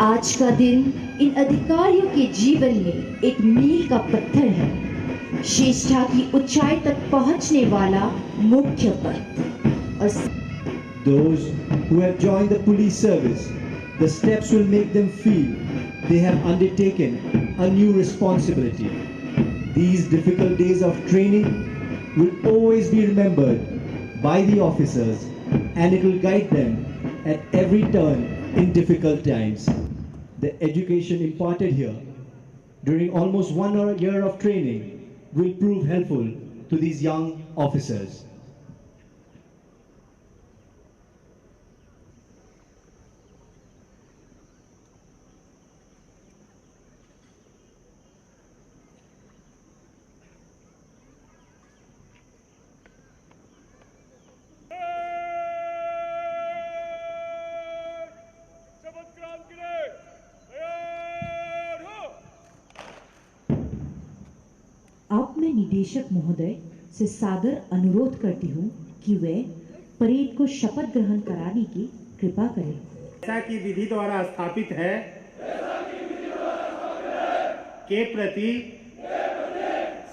आज का दिन इन अधिकारियों के जीवन में एक मील का पत्थर है, श्रेष्ठता की ऊंचाई तक पहुंचने वाला मुख्य पथ। और those who have joined the police service, the steps will make them feel they have undertaken a new responsibility. These difficult days of training will always be remembered by the officers, and it will guide them at every turn in difficult times. The education imparted here during almost 1 year of training will prove helpful to these young officers. अब मैं निदेशक महोदय से सादर अनुरोध करती हूँ कि वे परेड को शपथ ग्रहण कराने की कृपा करें। जैसा कि विधि द्वारा स्थापित है के प्रति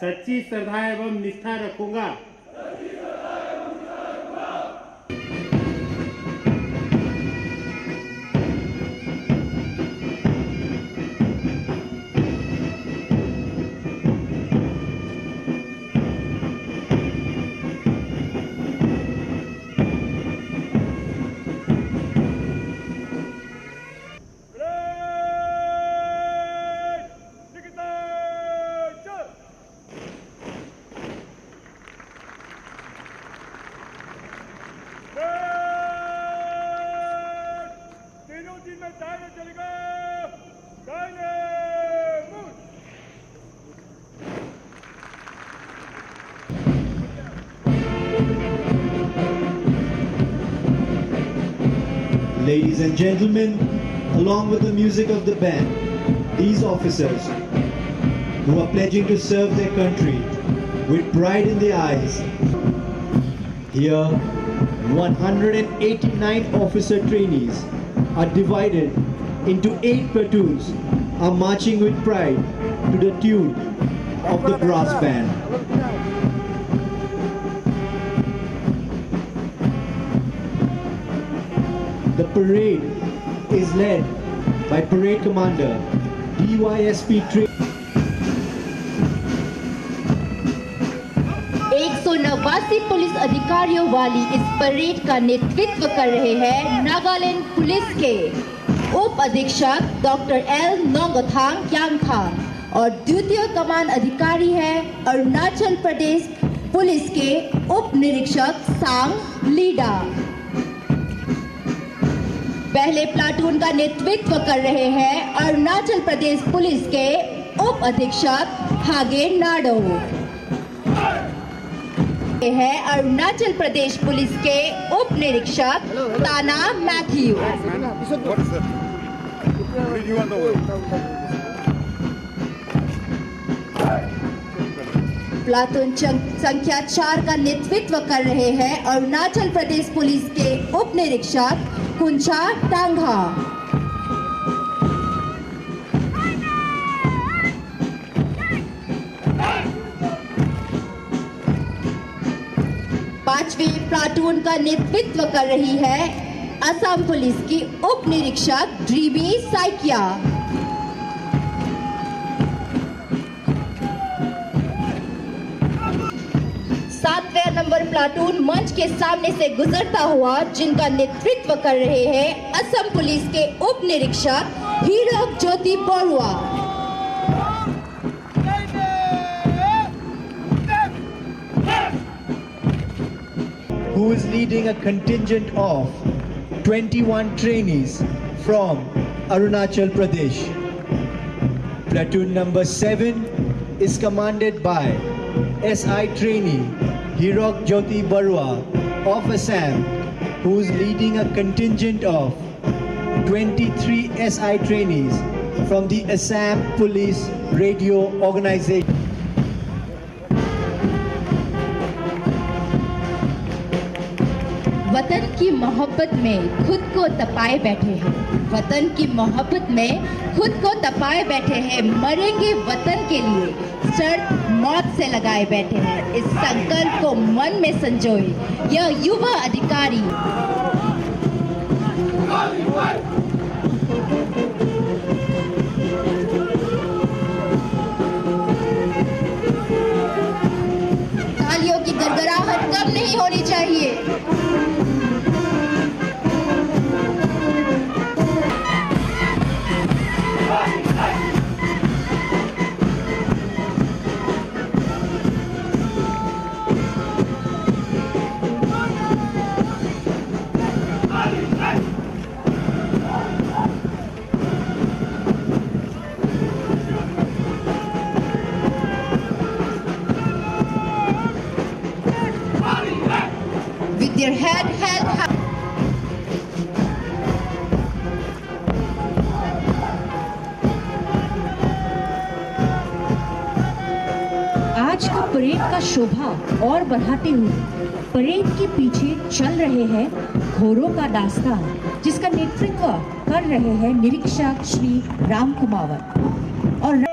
सच्ची श्रद्धा एवं निष्ठा रखूंगा। Ladies and gentlemen, along with the music of the band, these officers who are pledging to serve their country with pride in their eyes. Here, 189 officer trainees are divided into 8 platoons, are marching with pride to the tune of the brass band. The parade is led by Parade Commander DYSP Train. 189 police अधिकारियों वाली इस parade का नेतृत्व कर रहे हैं Nagaland police के उप अधीक्षक डॉक्टर एल नोंगथांग यांगथांग और द्वितीय कमान अधिकारी है अरुणाचल प्रदेश पुलिस के उप निरीक्षक सांग लीडा। पहले प्लाटून का नेतृत्व कर रहे हैं अरुणाचल प्रदेश पुलिस के उप अधीक्षक हागे नाडो है अरुणाचल प्रदेश पुलिस के उप निरीक्षक ताना मैथ्यू। प्लाटून संख्या 4 का नेतृत्व कर रहे हैं अरुणाचल प्रदेश पुलिस के उप निरीक्षक कुंचा टांगा। पांचवें प्लाटून का नेतृत्व कर रही है असम पुलिस की उप निरीक्षक ड्रीबी साइकिया। 7वें नंबर प्लाटून मंच के सामने से गुजरता हुआ जिनका नेतृत्व कर रहे हैं असम पुलिस के उप निरीक्षक हीरक ज्योति Barua. Who is leading a contingent of 21 trainees from Arunachal Pradesh. Platoon number 7 is commanded by SI trainee Hirok Jyoti Barua of Assam, who is leading a contingent of 23 SI trainees from the Assam Police Radio Organization. वतन की मोहब्बत में खुद को तपाए बैठे हैं, वतन की मोहब्बत में खुद को तपाए बैठे हैं, मरेंगे वतन के लिए शर्त मौत से लगाए बैठे हैं। इस संकल्प को मन में संजोए यह युवा अधिकारी तालियों की गड़गड़ाहट कम नहीं होनी चाहिए। With their head held high. आज का परेड का शोभा और बढ़ाते हुए परेड के पीछे चल रहे हैं घोड़ों का दास्तान, जिसका नेतृत्व कर रहे हैं निरीक्षक श्री राम कुमावत और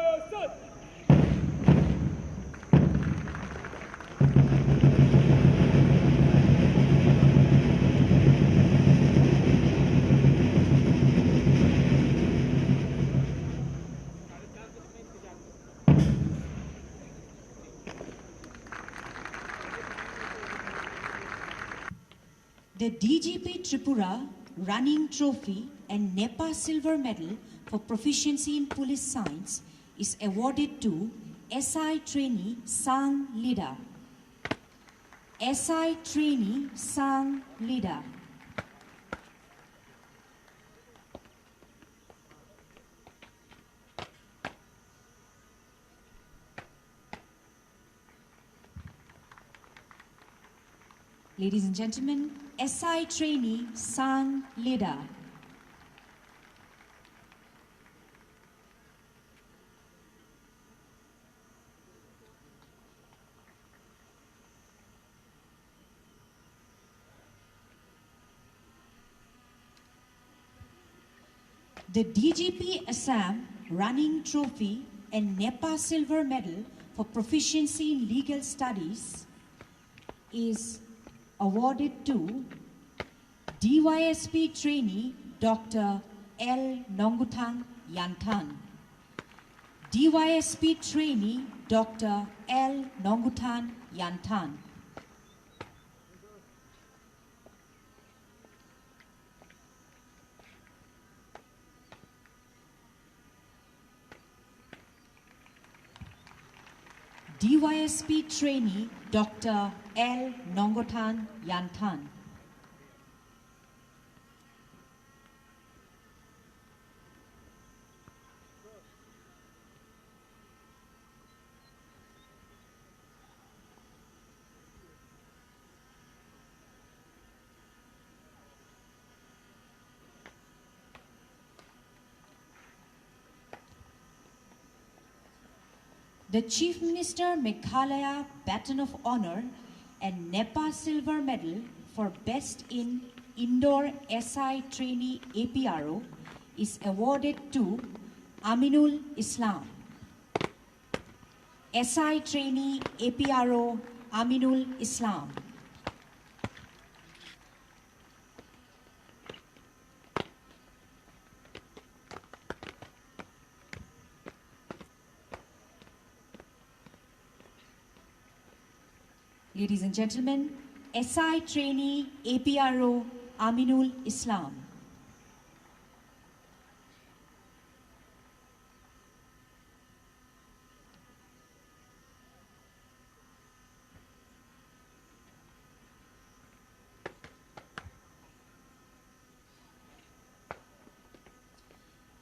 The DGP Tripura Running Trophy and NEPA Silver Medal for Proficiency in Police Science is awarded to SI trainee Sang Lida. SI trainee Sang Lida. Ladies and gentlemen, SI trainee Sang Lida. The DGP Assam Running Trophy and NEPA Silver Medal for Proficiency in Legal Studies is awarded to DYSP trainee Dr. L. Nonguthang Yantan. DYSP trainee Dr. L. Nonguthang Yantan. DYSP trainee Dr. L. Nonguthang Yantan. The Chief Minister Meghalaya Baton of Honor and NEPA Silver Medal for Best in Indoor SI Trainee APRO is awarded to Aminul Islam. SI Trainee APRO Aminul Islam. Ladies and gentlemen, SI trainee APRO Aminul Islam.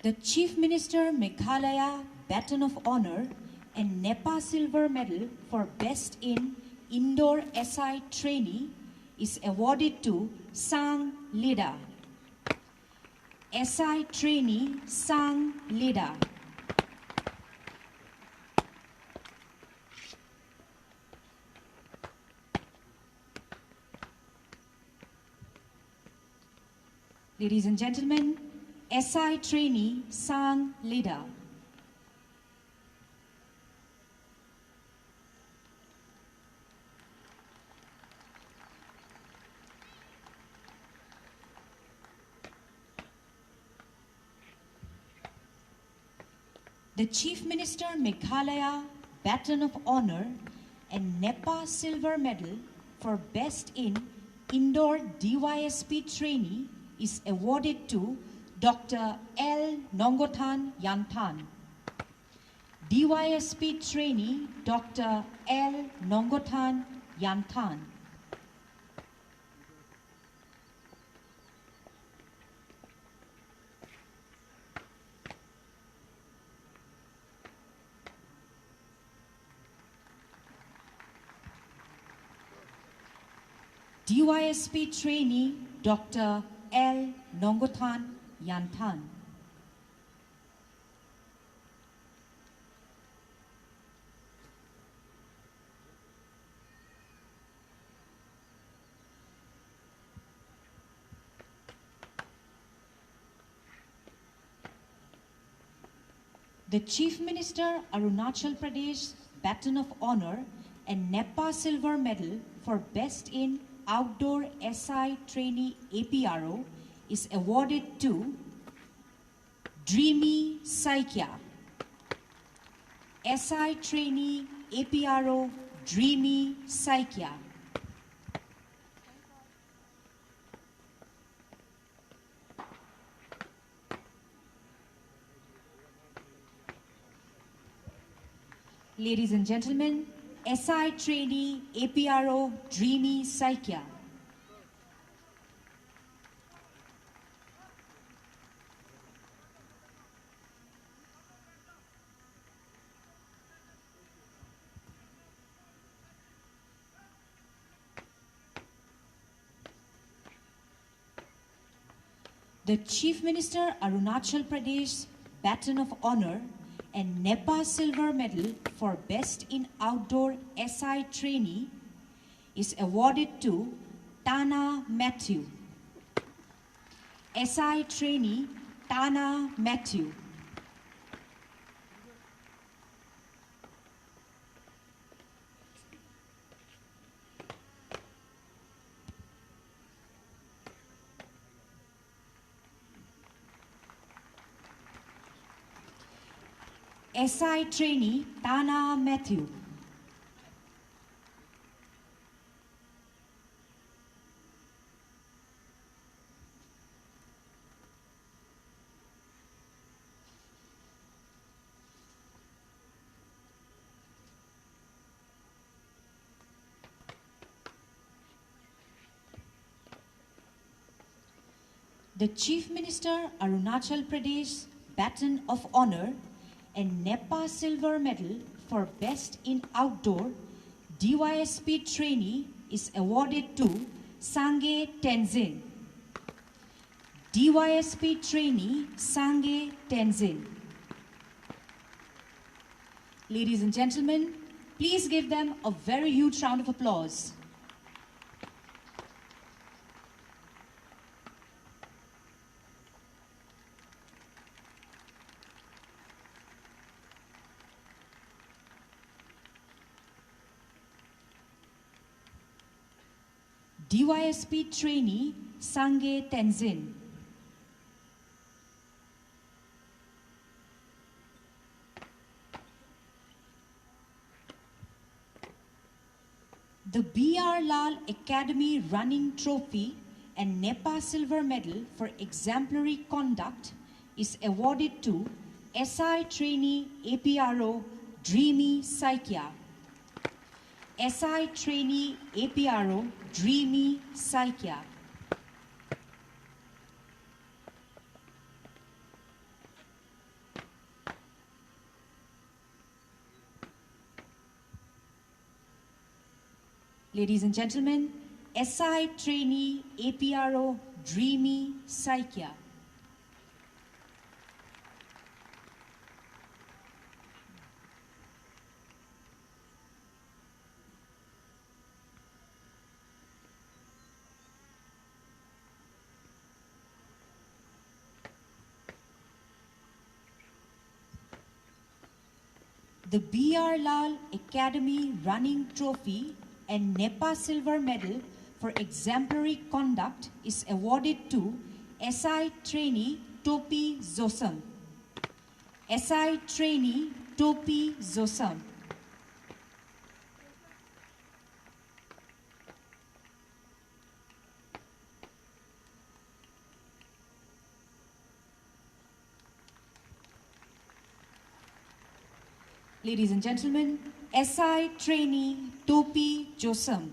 The Chief Minister Meghalaya Baton of Honor and NEPA Silver Medal for Best in Indoor SI Trainee is awarded to Sang Lida. SI Trainee Sang Lida. Ladies and gentlemen, SI trainee Sang Lida. The Chief Minister Meghalaya Baton of Honor and NEPA Silver Medal for Best in Indoor DYSP Trainee is awarded to Dr. L. Nongothan Yanthan. DYSP Trainee Dr. L. Nongothan Yanthan. DYSP Trainee Dr. L. Nongothan Yanthan. The Chief Minister Arunachal Pradesh Baton of Honor and NEPA Silver Medal for Best in Outdoor SI Trainee APRO is awarded to Dreamy Saikia. SI Trainee APRO Dreamy Saikia. Ladies and gentlemen, SI Trainee APRO Dreamy Saikia. The Chief Minister Arunachal Pradesh Baton of Honor and NEPA Silver Medal for Best in Outdoor SI Trainee is awarded to Tana Matthew. SI Trainee Tana Matthew. SI Trainee Tana Matthew. The Chief Minister Arunachal Pradesh Baton of Honor and NEPA Silver Medal for Best in Outdoor DYSP Trainee is awarded to Sange Tenzin. DYSP Trainee Sange Tenzin. Ladies and gentlemen, please give them a very huge round of applause. DYSP Trainee Sange Tenzin. The B.R. Lal Academy Running Trophy and NEPA Silver Medal for Exemplary Conduct is awarded to SI Trainee APRO Dreamy Saikia. SI Trainee APRO Dreamy Saikia. Ladies and gentlemen, SI Trainee APRO Dreamy Saikia. The B.R. Lal Academy Running Trophy and NEPA Silver Medal for exemplary conduct is awarded to SI trainee Topi Zosam. SI trainee Topi Zosam. Ladies and gentlemen, SI trainee Topi Zosam.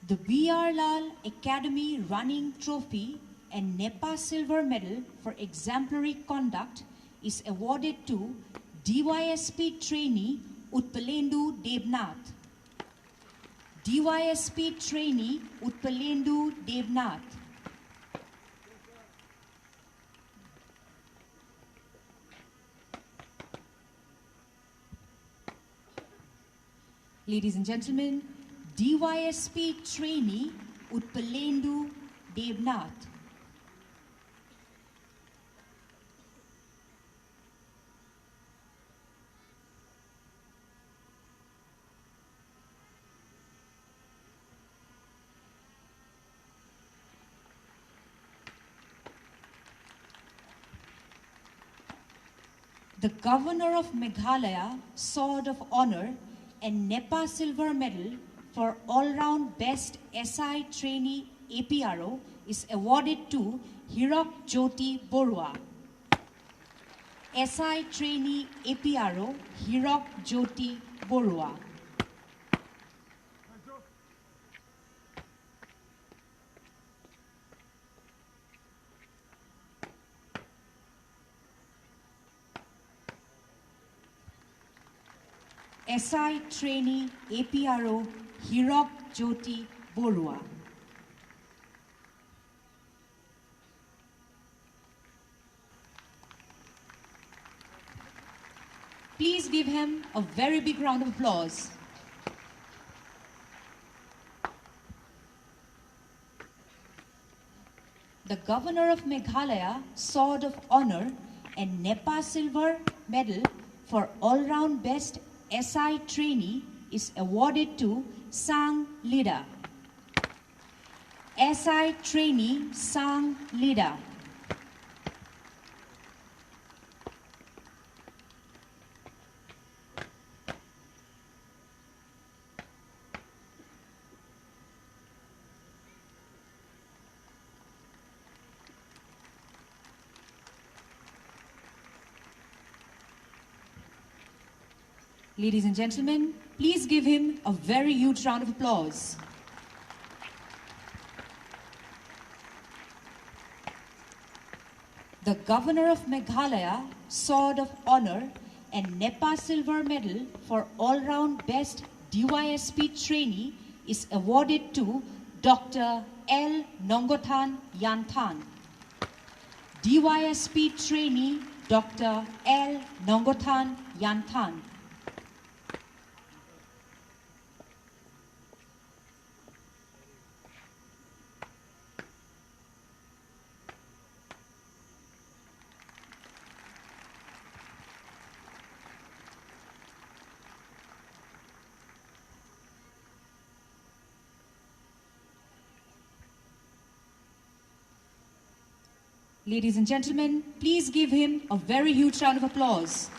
The B.R. Lal Academy Running Trophy and NEPA Silver Medal for exemplary conduct is awarded to DYSP trainee Utpalendu Devnath. DYSP trainee Utpalendu Devnath. Ladies and gentlemen, DYSP trainee Utpalendu Devnath. The Governor of Meghalaya Sword of Honor and NEPA Silver Medal for all-round best SI trainee APRO is awarded to Hirok Jyoti Borua. SI trainee APRO Hirok Jyoti Borua. SI trainee APRO Hirok Jyoti Borua. Please give him a very big round of applause. The Governor of Meghalaya Sword of Honor and NEPA Silver Medal for all-round best SI trainee is awarded to Sang Lida. SI trainee Sang Lida. Ladies and gentlemen, please give him a very huge round of applause. The Governor of Meghalaya Sword of Honor and NEPA Silver Medal for all-round best DYSP trainee is awarded to Dr. L. Nongothan Yanthan. DYSP trainee Dr. L. Nongothan Yanthan. Ladies and gentlemen, please give him a very huge round of applause.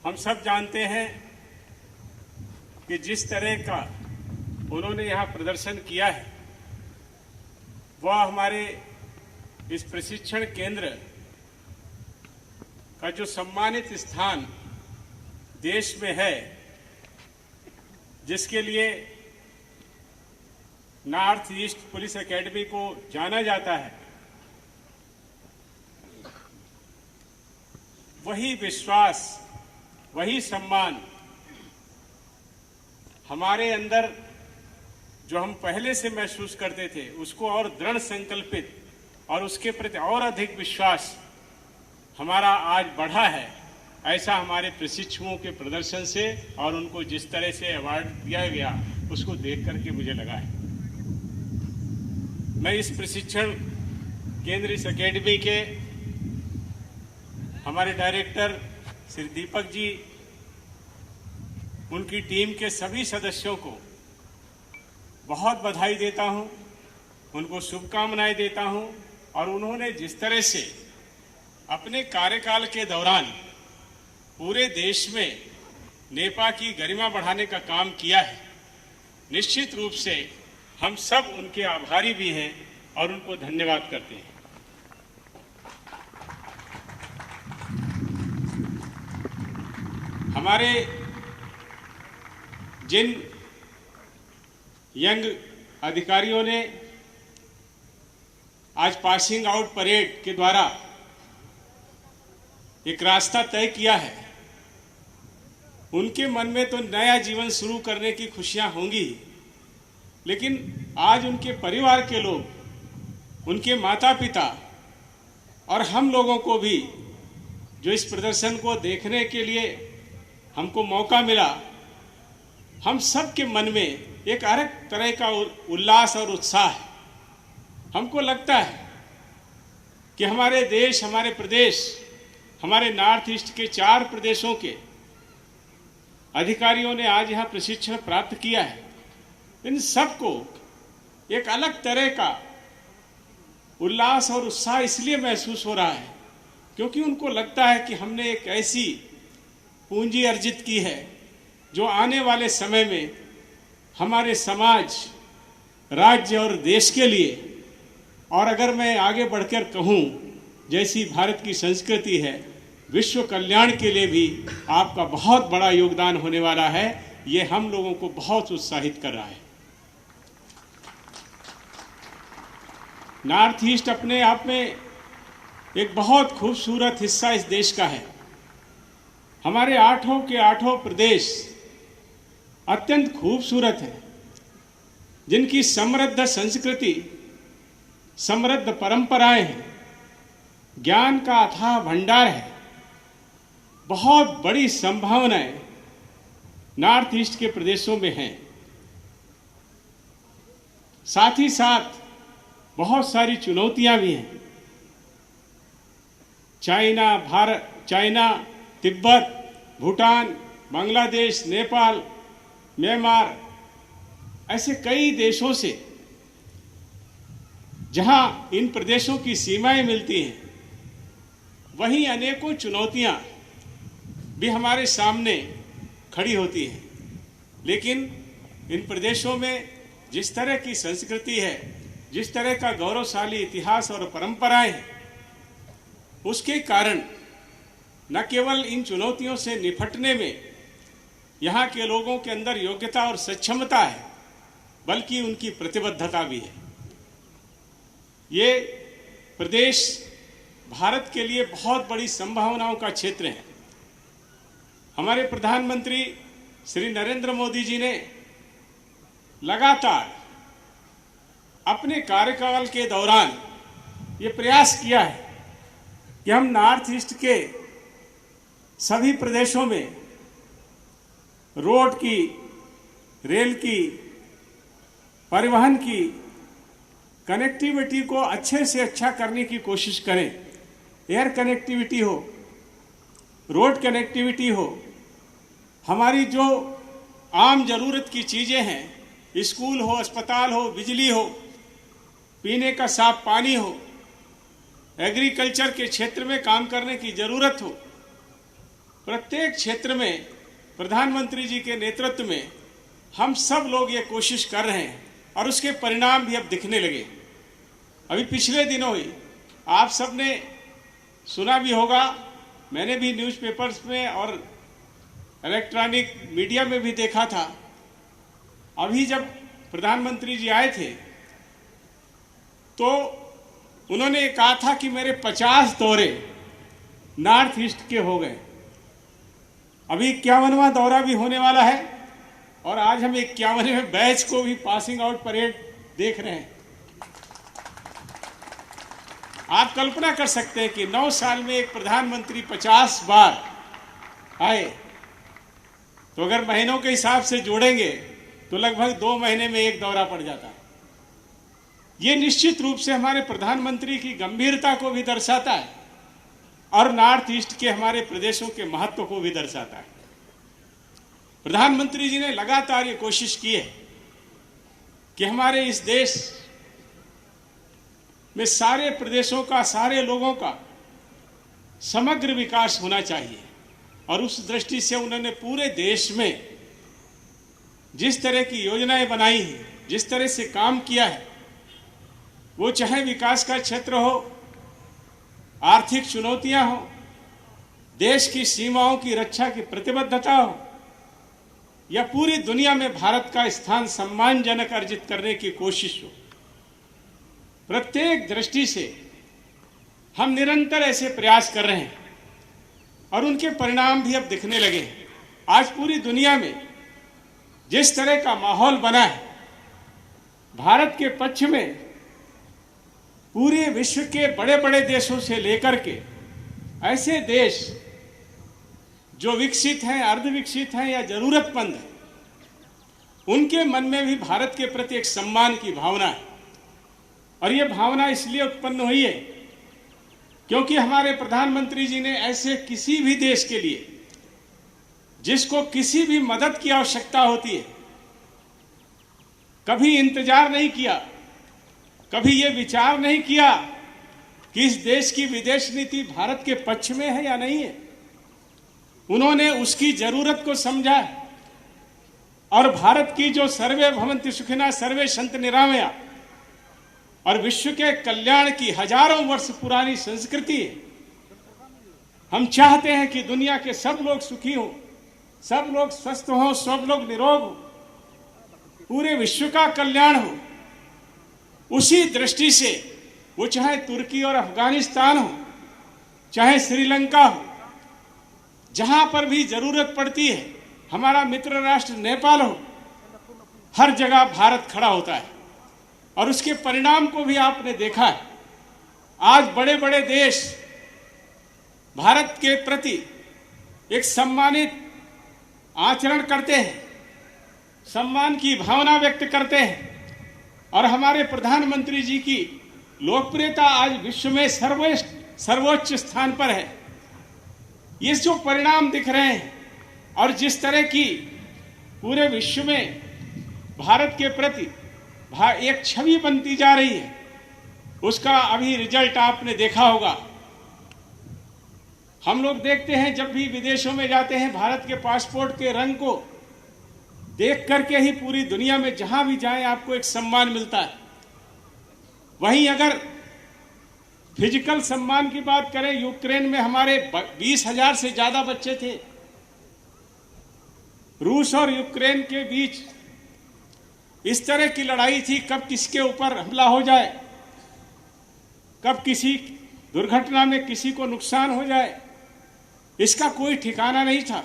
हम सब जानते हैं कि जिस तरह का उन्होंने यहाँ प्रदर्शन किया है वह हमारे इस प्रशिक्षण केंद्र का जो सम्मानित स्थान देश में है, जिसके लिए नॉर्थ ईस्ट पुलिस एकेडमी को जाना जाता है, वही विश्वास, वही सम्मान हमारे अंदर जो हम पहले से महसूस करते थे उसको और दृढ़ संकल्पित और उसके प्रति और अधिक विश्वास हमारा आज बढ़ा है। ऐसा हमारे प्रशिक्षुओं के प्रदर्शन से और उनको जिस तरह से अवार्ड दिया गया उसको देख करके मुझे लगा है। मैं इस प्रशिक्षण केंद्र, इस एकेडमी के हमारे डायरेक्टर श्री दीपक जी, उनकी टीम के सभी सदस्यों को बहुत बधाई देता हूं, उनको शुभकामनाएं देता हूं। और उन्होंने जिस तरह से अपने कार्यकाल के दौरान पूरे देश में नेपा की गरिमा बढ़ाने का काम किया है, निश्चित रूप से हम सब उनके आभारी भी हैं और उनको धन्यवाद करते हैं। हमारे जिन यंग अधिकारियों ने आज पासिंग आउट परेड के द्वारा एक रास्ता तय किया है, उनके मन में तो नया जीवन शुरू करने की खुशियां होंगी, लेकिन आज उनके परिवार के लोग, उनके माता पिता और हम लोगों को भी जो इस प्रदर्शन को देखने के लिए हमको मौका मिला, हम सब के मन में एक अलग तरह का उल्लास और उत्साह है। हमको लगता है कि हमारे देश, हमारे प्रदेश, हमारे नॉर्थ ईस्ट के 4 प्रदेशों के अधिकारियों ने आज यहाँ प्रशिक्षण प्राप्त किया है। इन सबको एक अलग तरह का उल्लास और उत्साह इसलिए महसूस हो रहा है क्योंकि उनको लगता है कि हमने एक ऐसी पूंजी अर्जित की है जो आने वाले समय में हमारे समाज, राज्य और देश के लिए, और अगर मैं आगे बढ़कर कहूं जैसी भारत की संस्कृति है, विश्व कल्याण के लिए भी आपका बहुत बड़ा योगदान होने वाला है। ये हम लोगों को बहुत उत्साहित कर रहा है। नॉर्थ ईस्ट अपने आप में एक बहुत खूबसूरत हिस्सा इस देश का है। हमारे 8 के 8 प्रदेश अत्यंत खूबसूरत हैं, जिनकी समृद्ध संस्कृति, समृद्ध परंपराएं हैं, ज्ञान का अथाह भंडार है। बहुत बड़ी संभावनाएं नॉर्थ ईस्ट के प्रदेशों में हैं। साथ ही साथ बहुत सारी चुनौतियां भी हैं। चाइना, तिब्बत, भूटान, बांग्लादेश, नेपाल, म्यांमार, ऐसे कई देशों से जहां इन प्रदेशों की सीमाएं मिलती हैं, वहीं अनेकों चुनौतियां भी हमारे सामने खड़ी होती हैं। लेकिन इन प्रदेशों में जिस तरह की संस्कृति है, जिस तरह का गौरवशाली इतिहास और परंपराएं हैं, उसके कारण न केवल इन चुनौतियों से निपटने में यहाँ के लोगों के अंदर योग्यता और सक्षमता है, बल्कि उनकी प्रतिबद्धता भी है। ये प्रदेश भारत के लिए बहुत बड़ी संभावनाओं का क्षेत्र है। हमारे प्रधानमंत्री श्री नरेंद्र मोदी जी ने लगातार अपने कार्यकाल के दौरान ये प्रयास किया है कि हम नॉर्थ ईस्ट के सभी प्रदेशों में रोड की, रेल की, परिवहन की कनेक्टिविटी को अच्छे से अच्छा करने की कोशिश करें। एयर कनेक्टिविटी हो, रोड कनेक्टिविटी हो, हमारी जो आम जरूरत की चीजें हैं, स्कूल हो, अस्पताल हो, बिजली हो, पीने का साफ पानी हो, एग्रीकल्चर के क्षेत्र में काम करने की जरूरत हो, प्रत्येक क्षेत्र में प्रधानमंत्री जी के नेतृत्व में हम सब लोग ये कोशिश कर रहे हैं और उसके परिणाम भी अब दिखने लगे। अभी पिछले दिनों ही आप सबने सुना भी होगा, मैंने भी न्यूज़पेपर्स में और इलेक्ट्रॉनिक मीडिया में भी देखा था। अभी जब प्रधानमंत्री जी आए थे तो उन्होंने कहा था कि मेरे 50 दौरे नॉर्थ ईस्ट के हो गए। अभी 51वां दौरा भी होने वाला है और आज हम 51वें बैच को भी पासिंग आउट परेड देख रहे हैं। आप कल्पना कर सकते हैं कि 9 साल में एक प्रधानमंत्री 50 बार आए, तो अगर महीनों के हिसाब से जोड़ेंगे तो लगभग 2 महीने में एक दौरा पड़ जाता है। ये निश्चित रूप से हमारे प्रधानमंत्री की गंभीरता को भी दर्शाता है और नॉर्थ ईस्ट के हमारे प्रदेशों के महत्व को भी दर्शाता है। प्रधानमंत्री जी ने लगातार ये कोशिश की है कि हमारे इस देश में सारे प्रदेशों का, सारे लोगों का समग्र विकास होना चाहिए और उस दृष्टि से उन्होंने पूरे देश में जिस तरह की योजनाएं बनाई हैं, जिस तरह से काम किया है, वो चाहे विकास का क्षेत्र हो, आर्थिक चुनौतियां हो, देश की सीमाओं की रक्षा की प्रतिबद्धता हो या पूरी दुनिया में भारत का स्थान सम्मानजनक अर्जित करने की कोशिश हो, प्रत्येक दृष्टि से हम निरंतर ऐसे प्रयास कर रहे हैं और उनके परिणाम भी अब दिखने लगे हैं। आज पूरी दुनिया में जिस तरह का माहौल बना है, भारत के पक्ष में पूरे विश्व के बड़े बड़े देशों से लेकर के ऐसे देश जो विकसित हैं, अर्धविकसित हैं या जरूरतमंद हैं, उनके मन में भी भारत के प्रति एक सम्मान की भावना है। और ये भावना इसलिए उत्पन्न हुई है क्योंकि हमारे प्रधानमंत्री जी ने ऐसे किसी भी देश के लिए जिसको किसी भी मदद की आवश्यकता होती है, कभी इंतजार नहीं किया, कभी ये विचार नहीं किया कि इस देश की विदेश नीति भारत के पक्ष में है या नहीं है। उन्होंने उसकी जरूरत को समझा और भारत की जो सर्वे भवन्ति सुखिनः सर्वे सन्तु निरामया और विश्व के कल्याण की हजारों वर्ष पुरानी संस्कृति है। हम चाहते हैं कि दुनिया के सब लोग सुखी हों, सब लोग स्वस्थ हों, सब लोग निरोग हों, पूरे विश्व का कल्याण हो। उसी दृष्टि से वो चाहे तुर्की और अफगानिस्तान हो, चाहे श्रीलंका हो, जहां पर भी जरूरत पड़ती है, हमारा मित्र राष्ट्र नेपाल हो, हर जगह भारत खड़ा होता है और उसके परिणाम को भी आपने देखा है। आज बड़े बड़े देश भारत के प्रति एक सम्मानित आचरण करते हैं, सम्मान की भावना व्यक्त करते हैं और हमारे प्रधानमंत्री जी की लोकप्रियता आज विश्व में सर्वोच्च स्थान पर है। ये जो परिणाम दिख रहे हैं और जिस तरह की पूरे विश्व में भारत के प्रति एक छवि बनती जा रही है, उसका अभी रिजल्ट आपने देखा होगा। हम लोग देखते हैं जब भी विदेशों में जाते हैं, भारत के पासपोर्ट के रंग को देख करके ही पूरी दुनिया में जहां भी जाएं आपको एक सम्मान मिलता है। वहीं अगर फिजिकल सम्मान की बात करें, यूक्रेन में हमारे 20,000 से ज्यादा बच्चे थे। रूस और यूक्रेन के बीच इस तरह की लड़ाई थी, कब किसके ऊपर हमला हो जाए, कब किसी दुर्घटना में किसी को नुकसान हो जाए, इसका कोई ठिकाना नहीं था।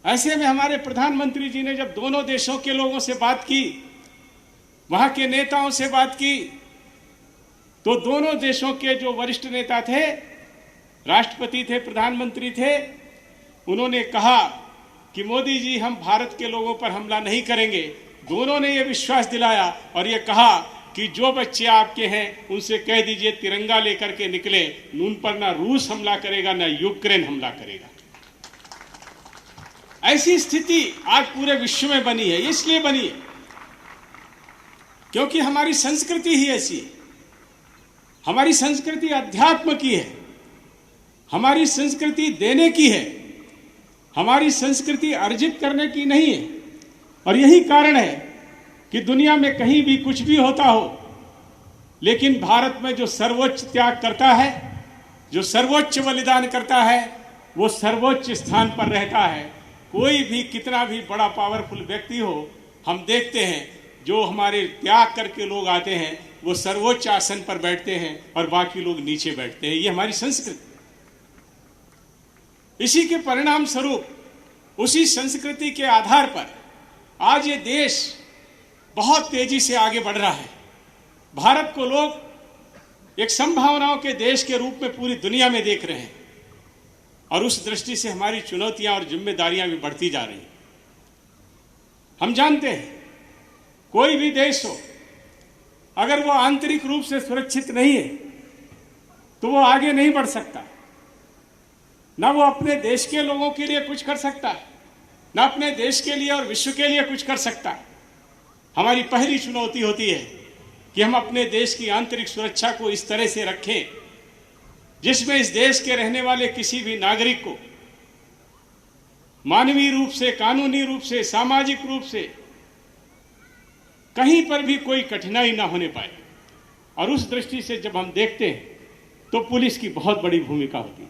ऐसे में हमारे प्रधानमंत्री जी ने जब दोनों देशों के लोगों से बात की, वहां के नेताओं से बात की, तो दोनों देशों के जो वरिष्ठ नेता थे, राष्ट्रपति थे, प्रधानमंत्री थे, उन्होंने कहा कि मोदी जी हम भारत के लोगों पर हमला नहीं करेंगे। दोनों ने यह विश्वास दिलाया और यह कहा कि जो बच्चे आपके हैं उनसे कह दीजिए तिरंगा लेकर के निकले, उन पर ना रूस हमला करेगा ना यूक्रेन हमला करेगा। ऐसी स्थिति आज पूरे विश्व में बनी है। इसलिए बनी है क्योंकि हमारी संस्कृति ही ऐसी है। हमारी संस्कृति अध्यात्म की है, हमारी संस्कृति देने की है, हमारी संस्कृति अर्जित करने की नहीं है। और यही कारण है कि दुनिया में कहीं भी कुछ भी होता हो, लेकिन भारत में जो सर्वोच्च त्याग करता है, जो सर्वोच्च बलिदान करता है, वो सर्वोच्च स्थान पर रहता है। कोई भी कितना भी बड़ा पावरफुल व्यक्ति हो, हम देखते हैं जो हमारे त्याग करके लोग आते हैं वो सर्वोच्च आसन पर बैठते हैं और बाकी लोग नीचे बैठते हैं। ये हमारी संस्कृति। इसी के परिणाम स्वरूप, उसी संस्कृति के आधार पर आज ये देश बहुत तेजी से आगे बढ़ रहा है। भारत को लोग एक संभावनाओं के देश के रूप में पूरी दुनिया में देख रहे हैं और उस दृष्टि से हमारी चुनौतियां और जिम्मेदारियां भी बढ़ती जा रही हैं। हम जानते हैं कोई भी देश हो, अगर वो आंतरिक रूप से सुरक्षित नहीं है तो वो आगे नहीं बढ़ सकता। ना वो अपने देश के लोगों के लिए कुछ कर सकता है, ना अपने देश के लिए और विश्व के लिए कुछ कर सकता है। हमारी पहली चुनौती होती है कि हम अपने देश की आंतरिक सुरक्षा को इस तरह से रखें जिसमें इस देश के रहने वाले किसी भी नागरिक को मानवीय रूप से, कानूनी रूप से, सामाजिक रूप से कहीं पर भी कोई कठिनाई ना होने पाए। और उस दृष्टि से जब हम देखते हैं तो पुलिस की बहुत बड़ी भूमिका होती है।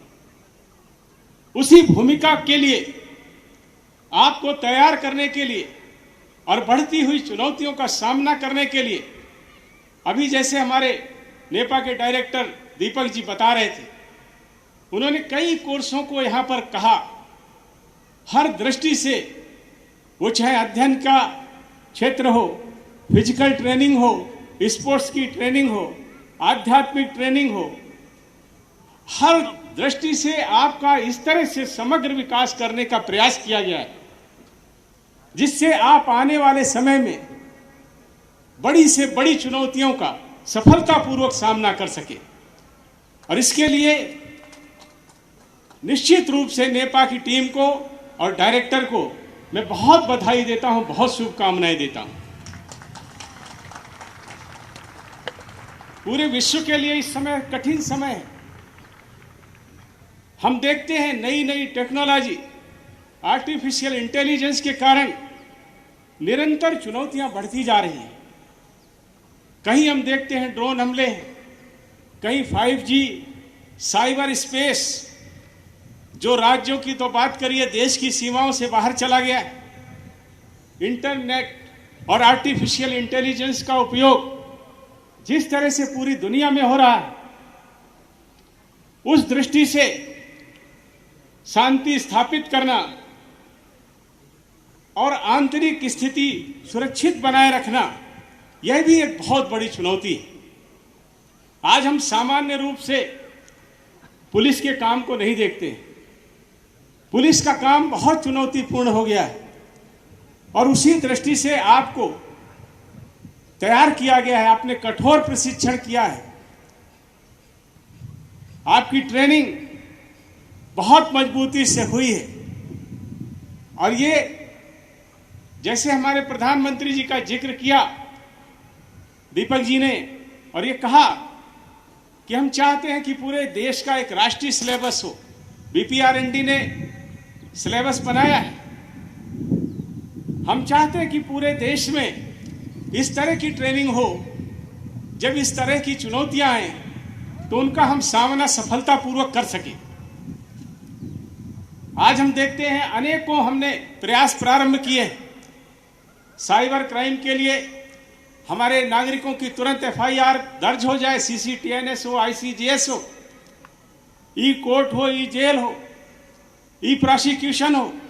उसी भूमिका के लिए, आपको तैयार करने के लिए और बढ़ती हुई चुनौतियों का सामना करने के लिए, अभी जैसे हमारे नेपा के डायरेक्टर दीपक जी बता रहे थे, उन्होंने कई कोर्सों को यहां पर कहा। हर दृष्टि से, वो चाहे अध्ययन का क्षेत्र हो, फिजिकल ट्रेनिंग हो, स्पोर्ट्स की ट्रेनिंग हो, आध्यात्मिक ट्रेनिंग हो, हर दृष्टि से आपका इस तरह से समग्र विकास करने का प्रयास किया गया है जिससे आप आने वाले समय में बड़ी से बड़ी चुनौतियों का सफलतापूर्वक सामना कर सके। और इसके लिए निश्चित रूप से नेपा की टीम को और डायरेक्टर को मैं बहुत बधाई देता हूं, बहुत शुभकामनाएं देता हूं। पूरे विश्व के लिए इस समय कठिन समय है। हम देखते हैं नई नई टेक्नोलॉजी, आर्टिफिशियल इंटेलिजेंस के कारण निरंतर चुनौतियां बढ़ती जा रही हैं। कहीं हम देखते हैं ड्रोन हमले हैं, कहीं 5G, साइबर स्पेस, जो राज्यों की तो बात करिए देश की सीमाओं से बाहर चला गया है। इंटरनेट और आर्टिफिशियल इंटेलिजेंस का उपयोग जिस तरह से पूरी दुनिया में हो रहा है, उस दृष्टि से शांति स्थापित करना और आंतरिक स्थिति सुरक्षित बनाए रखना, यह भी एक बहुत बड़ी चुनौती है। आज हम सामान्य रूप से पुलिस के काम को नहीं देखते हैं। पुलिस का काम बहुत चुनौतीपूर्ण हो गया है और उसी दृष्टि से आपको तैयार किया गया है। आपने कठोर प्रशिक्षण किया है, आपकी ट्रेनिंग बहुत मजबूती से हुई है। और ये जैसे हमारे प्रधानमंत्री जी का जिक्र किया दीपक जी ने, और ये कहा कि हम चाहते हैं कि पूरे देश का एक राष्ट्रीय सिलेबस हो। BPRND ने सिलेबस बनाया है। हम चाहते हैं कि पूरे देश में इस तरह की ट्रेनिंग हो, जब इस तरह की चुनौतियां आए तो उनका हम सामना सफलतापूर्वक कर सकें। आज हम देखते हैं अनेकों हमने प्रयास प्रारंभ किए हैं। साइबर क्राइम के लिए हमारे नागरिकों की तुरंत FIR दर्ज हो जाए, CCTNS हो, ICGS हो, ई कोर्ट हो, ई जेल हो, ई प्रोसिक्यूशन हो,